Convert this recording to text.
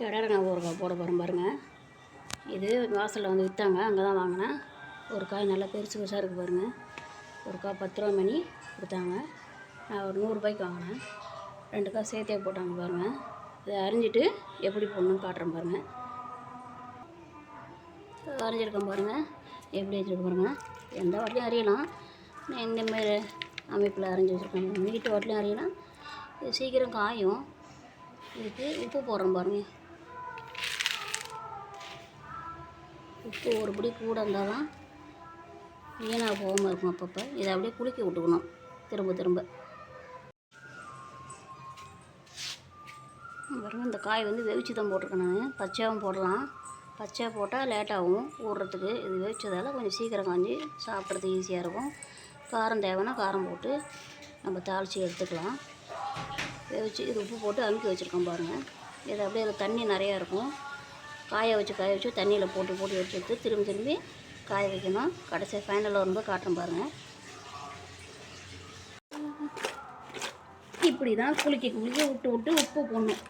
கடலை ஊறுகாய் போட போகிறேன் பாருங்கள். இது வாசலில் வந்து விற்றாங்க, அங்கே தான் வாங்கினேன். ஒரு காய் நல்லா பெருசு பெருசாக இருக்குது பாருங்கள். ஒரு காய் 10 ரூபா மணி கொடுத்தாங்க. நான் ஒரு 100 ரூபாய்க்கு வாங்கினேன். 2 காய் சேர்த்தே போட்டாங்க பாருங்கள். இதை அரிஞ்சிட்டு எப்படி போடணும்னு காட்டுறேன் பாருங்கள். அரிஞ்சிருக்கேன் பாருங்கள், எப்படி வச்சுருக்கேன் பாருங்கள். எந்த வாட்டிலையும் அறியலாம். நான் இந்தமாரி அமைப்பில் அரைஞ்சி வச்சுருக்கேன். நீட்டு வாட்டிலையும் அறியலாம். இது சீக்கிரம் காயும். இதுக்கு உப்பு போடுறேன் பாருங்கள். உப்பு ஒரு படி கூட இருந்தால் தான் வீணாக போகாமல் இருக்கும். அப்பப்போ இதை அப்படியே குலுக்கி விட்டுக்கணும் திரும்ப திரும்ப. பாருங்கள், இந்த காய் வந்து வெவிச்சு தான் போட்டிருக்கேன் நான். பச்சையாகவும் போடலாம். பச்சையாக போட்டால் லேட்டாகும் ஊறுறதுக்கு. இது வெவிச்சதால் கொஞ்சம் சீக்கிரம் காஞ்சி சாப்பிட்றதுக்கு ஈஸியாக இருக்கும். காரம் தேவைன்னா காரம் போட்டு நம்ம தாளித்து எடுத்துக்கலாம். வெவிச்சு இது உப்பு போட்டு அமுக்கி வச்சுருக்கோம் பாருங்கள். இது அப்படியே தண்ணி நிறையா இருக்கும். காய வச்சு தண்ணியில் போட்டு வச்சுட்டு திரும்பி காய வைக்கணும். கடைசி ஃபைனலில் வரும்போது காட்டுறேன் பாருங்கள். இப்படி தான் குலுக்கி விட்டு உப்பு போடணும்.